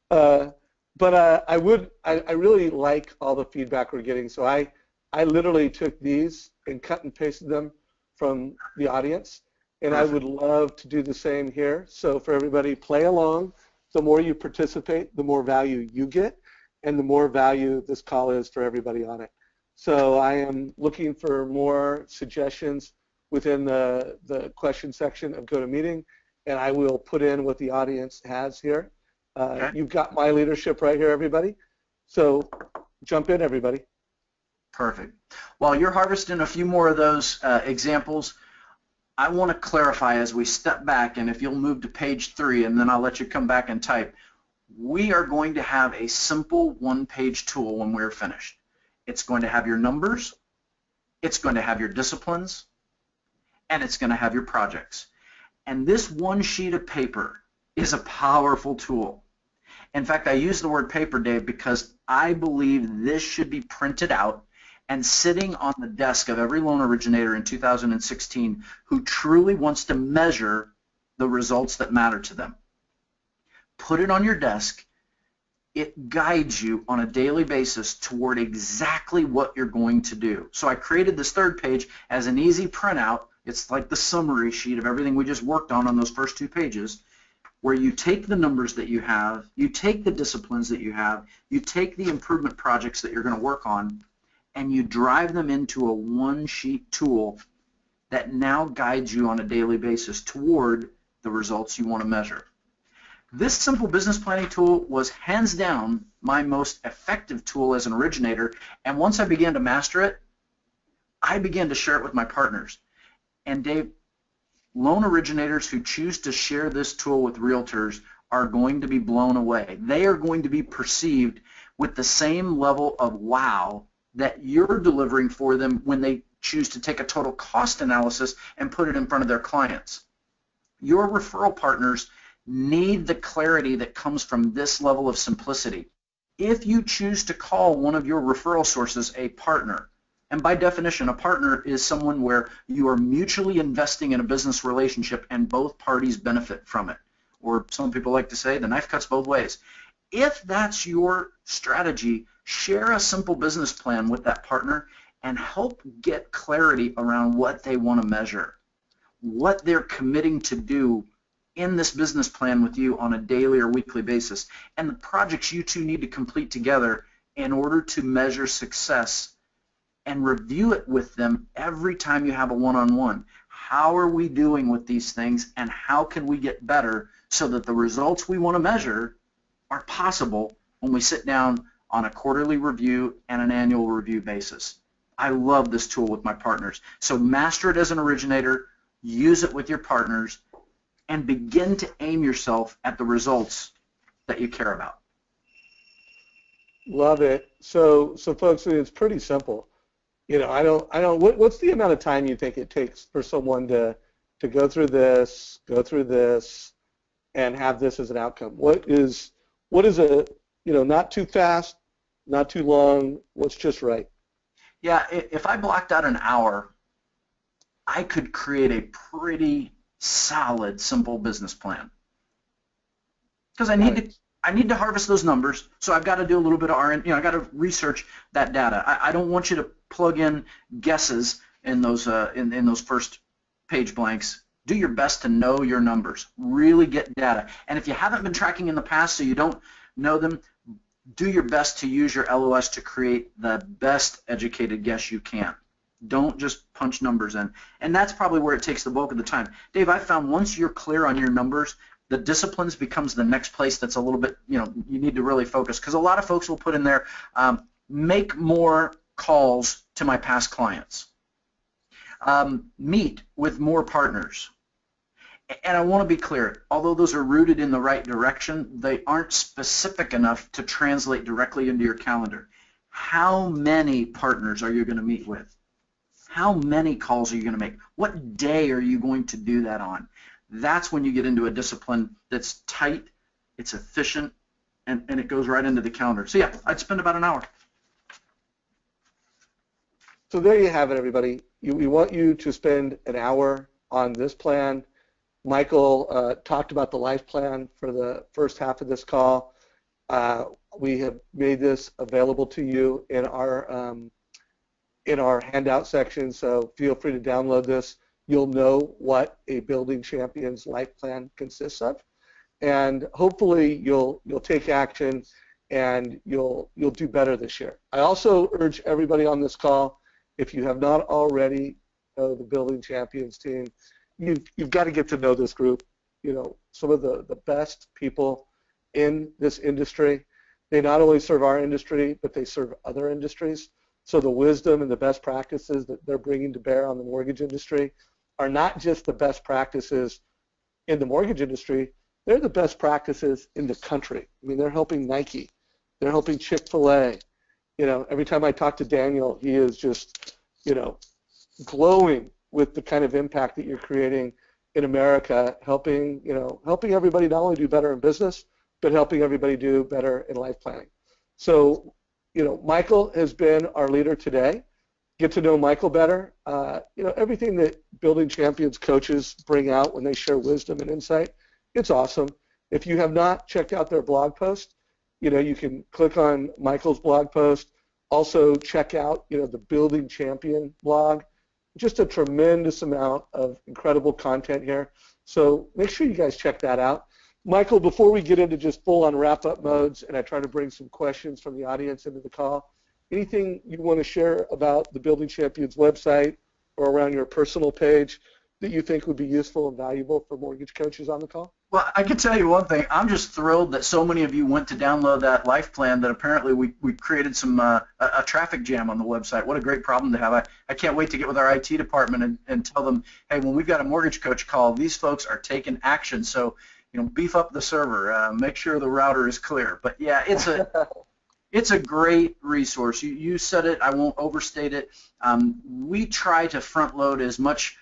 But I really like all the feedback we're getting. So I literally took these and cut and pasted them from the audience. And I would love to do the same here. So for everybody, play along. The more you participate, the more value you get, and the more value this call is for everybody on it. So I am looking for more suggestions within the question section of GoToMeeting, and I will put in what the audience has here. Okay. You've got my leadership right here, everybody. So jump in, everybody. Perfect. While you're harvesting a few more of those examples, I want to clarify as we step back, and if you'll move to page 3, and then I'll let you come back and type, we are going to have a simple one-page tool when we're finished. It's going to have your numbers, it's going to have your disciplines, and it's going to have your projects. And this one sheet of paper is a powerful tool. In fact, I use the word paper, Dave, because I believe this should be printed out and sitting on the desk of every loan originator in 2016 who truly wants to measure the results that matter to them. Put it on your desk. It guides you on a daily basis toward exactly what you're going to do. So I created this third page as an easy printout. It's like the summary sheet of everything we just worked on those first 2 pages, where you take the numbers that you have, you take the disciplines that you have, you take the improvement projects that you're going to work on, and you drive them into a one-sheet tool that now guides you on a daily basis toward the results you want to measure. This simple business planning tool was hands down my most effective tool as an originator, and once I began to master it, I began to share it with my partners. And Dave, loan originators who choose to share this tool with realtors are going to be blown away. They are going to be perceived with the same level of wow that you're delivering for them when they choose to take a total cost analysis and put it in front of their clients. Your referral partners need the clarity that comes from this level of simplicity. If you choose to call one of your referral sources a partner, and by definition, a partner is someone where you are mutually investing in a business relationship and both parties benefit from it. Or some people like to say the knife cuts both ways. If that's your strategy, share a simple business plan with that partner and help get clarity around what they want to measure, what they're committing to do in this business plan with you on a daily or weekly basis, and the projects you two need to complete together in order to measure success, and review it with them every time you have a one-on-one. How are we doing with these things, and how can we get better so that the results we want to measure are possible when we sit down on a quarterly review and an annual review basis. I love this tool with my partners. So master it as an originator, use it with your partners, and begin to aim yourself at the results that you care about. Love it. So folks, it's pretty simple. You know, what's the amount of time you think it takes for someone to go through this, and have this as an outcome? What is a, not too fast, not too long, what's just right? Yeah, if I blocked out an hour, I could create a pretty solid, simple business plan. Because I need to harvest those numbers, so I've got to do a little bit of R&D. I got to research that data. I don't want you to plug in guesses in those in those first page blanks. Do your best to know your numbers. Really get data. And if you haven't been tracking in the past, so you don't know them, do your best to use your LOS to create the best educated guess you can. Don't just punch numbers in. And that's probably where it takes the bulk of the time. Dave, I found once you're clear on your numbers, the disciplines becomes the next place that's a little bit, you need to really focus. Because a lot of folks will put in there, make more calls to my past clients. Meet with more partners. And I want to be clear, although those are rooted in the right direction, they aren't specific enough to translate directly into your calendar. How many partners are you going to meet with? How many calls are you going to make? What day are you going to do that on? That's when you get into a discipline that's tight, it's efficient, and it goes right into the calendar. So yeah, I'd spend about an hour. So there you have it, everybody. We want you to spend an hour on this plan. Michael talked about the life plan for the first half of this call. We have made this available to you in our handout section, so feel free to download this. You'll know what a Building Champions life plan consists of, and hopefully you'll take action and you'll do better this year. I also urge everybody on this call, if you have not already know the Building Champions team, you've got to get to know this group. Some of the best people in this industry. They not only serve our industry, but they serve other industries. So the wisdom and the best practices that they're bringing to bear on the mortgage industry are not just the best practices in the mortgage industry, they're the best practices in the country. I mean, they're helping Nike. They're helping Chick-fil-A. Every time I talk to Daniel, he is just, glowing with the kind of impact that you're creating in America, helping everybody not only do better in business, but helping everybody do better in life planning. So, Michael has been our leader today. Get to know Michael better. Everything that Building Champions coaches bring out when they share wisdom and insight, it's awesome. If you have not checked out their blog post, you can click on Michael's blog post. Also check out, the Building Champion blog. Just a tremendous amount of incredible content here. So make sure you guys check that out. Michael, before we get into just full-on wrap-up modes and I try to bring some questions from the audience into the call, anything you want to share about the Building Champions website or around your personal page that you think would be useful and valuable for mortgage coaches on the call? Well, I can tell you one thing. I'm just thrilled that so many of you went to download that life plan that apparently we created a traffic jam on the website. What a great problem to have. I can't wait to get with our IT department and tell them, hey, when we've got a mortgage coach call, these folks are taking action. So, beef up the server, make sure the router is clear. But yeah, it's a great resource. You said it. I won't overstate it. We try to front load as much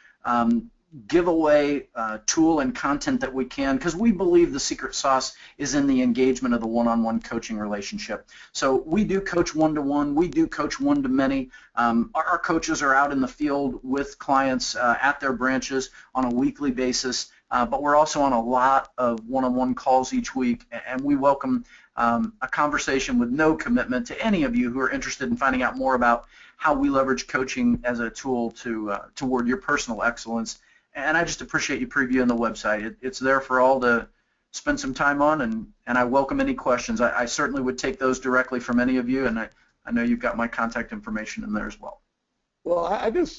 giveaway tool and content that we can, because we believe the secret sauce is in the engagement of the one-on-one coaching relationship. So we do coach one-to-one, we do coach one-to-many. Our coaches are out in the field with clients at their branches on a weekly basis, but we're also on a lot of one-on-one calls each week, and we welcome a conversation with no commitment to any of you who are interested in finding out more about how we leverage coaching as a tool toward your personal excellence. And I just appreciate you previewing the website. It's there for all to spend some time on, and I welcome any questions. I certainly would take those directly from any of you, and I know you've got my contact information in there as well. Well,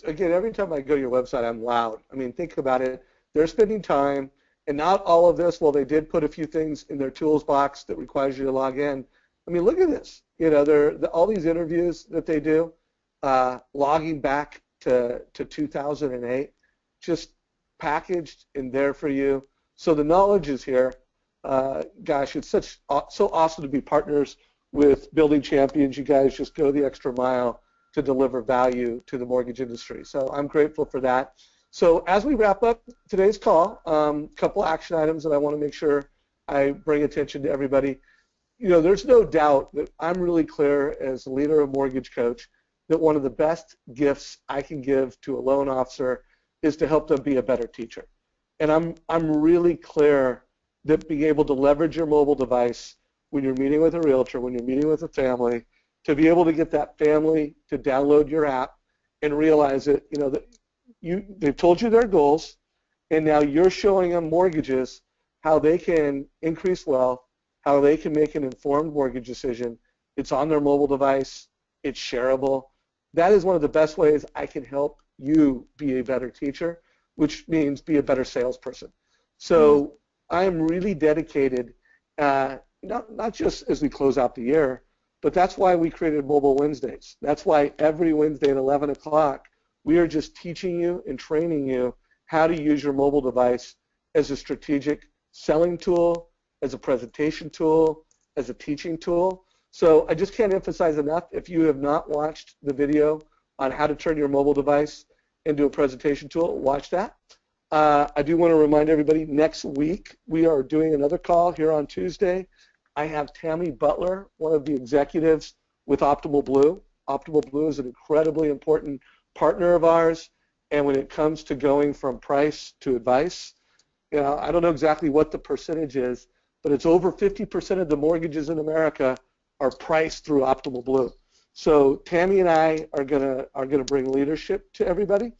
again, every time I go to your website, I'm wowed. I mean, think about it. They're spending time, and not all of this, well, they did put a few things in their tools box that requires you to log in. I mean, look at this. All these interviews that they do, logging back to 2008, just packaged in there for you. So the knowledge is here. Gosh, it's so awesome to be partners with Building Champions. You guys just go the extra mile to deliver value to the mortgage industry. So I'm grateful for that. So as we wrap up today's call, a couple action items that I want to make sure I bring attention to everybody. There's no doubt that I'm really clear as a leader of Mortgage Coach that one of the best gifts I can give to a loan officer is to help them be a better teacher. And I'm really clear that being able to leverage your mobile device when you're meeting with a realtor, when you're meeting with a family, to be able to get that family to download your app and realize that, that they've told you their goals, and now you're showing them mortgages, how they can increase wealth, how they can make an informed mortgage decision. It's on their mobile device. It's shareable. That is one of the best ways I can help you be a better teacher, which means be a better salesperson. So I am really dedicated, not just as we close out the year, but that's why we created Mobile Wednesdays. That's why every Wednesday at 11 o'clock, we are just teaching you and training you how to use your mobile device as a strategic selling tool, as a presentation tool, as a teaching tool. So I just can't emphasize enough, if you have not watched the video on how to turn your mobile device into a presentation tool, watch that. I do want to remind everybody, next week we are doing another call here on Tuesday. I have Tammy Butler, one of the executives with Optimal Blue. Optimal Blue is an incredibly important partner of ours, and when it comes to going from price to advice, I don't know exactly what the percentage is, but it's over 50% of the mortgages in America are priced through Optimal Blue. So Tammy and I are gonna bring leadership to everybody.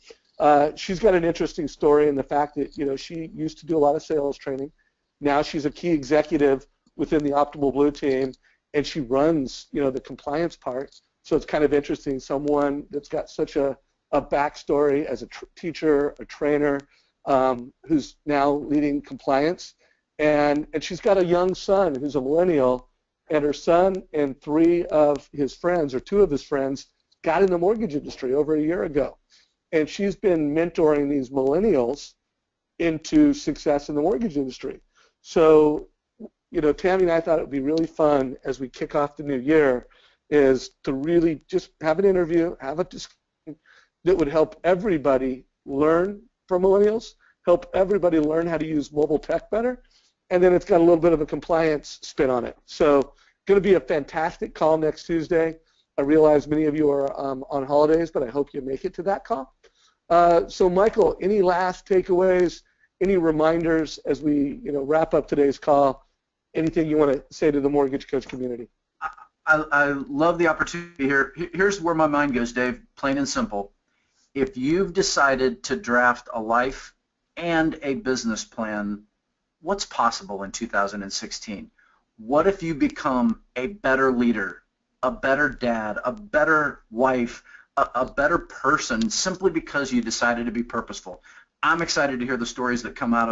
She's got an interesting story in the fact that she used to do a lot of sales training. Now she's a key executive within the Optimal Blue team, and she runs the compliance part. So it's kind of interesting, someone that's got such a backstory as a teacher, a trainer, who's now leading compliance, and she's got a young son who's a millennial. And her son and two of his friends got in the mortgage industry over a year ago. And she's been mentoring these millennials into success in the mortgage industry. So, Tammy and I thought it would be really fun as we kick off the new year is to really just have an interview, have a discussion that would help everybody learn from millennials help everybody learn how to use mobile tech better, and then it's got a little bit of a compliance spin on it. So going to be a fantastic call next Tuesday. I realize many of you are on holidays, but I hope you make it to that call. So Michael, any last takeaways, any reminders as we wrap up today's call? Anything you want to say to the mortgage coach community? I love the opportunity here. Here's where my mind goes, Dave, plain and simple. If you've decided to draft a life and a business plan, what's possible in 2016? What if you become a better leader, a better dad, a better wife, a better person simply because you decided to be purposeful? I'm excited to hear the stories that come out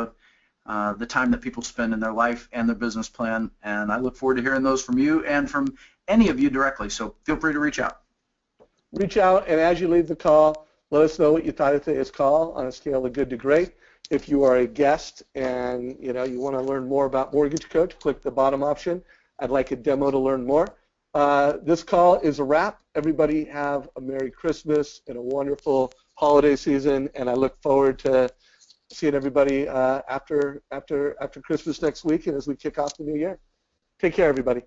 of the time that people spend in their life and their business plan, and I look forward to hearing those from you and from any of you directly, so feel free to reach out. Reach out, and as you leave the call, let us know what you thought of today's call on a scale of good to great. If you are a guest and you want to learn more about Mortgage Coach, click the bottom option. I'd like a demo to learn more. This call is a wrap. Everybody have a Merry Christmas and a wonderful holiday season, and I look forward to seeing everybody after Christmas next week and as we kick off the new year. Take care, everybody.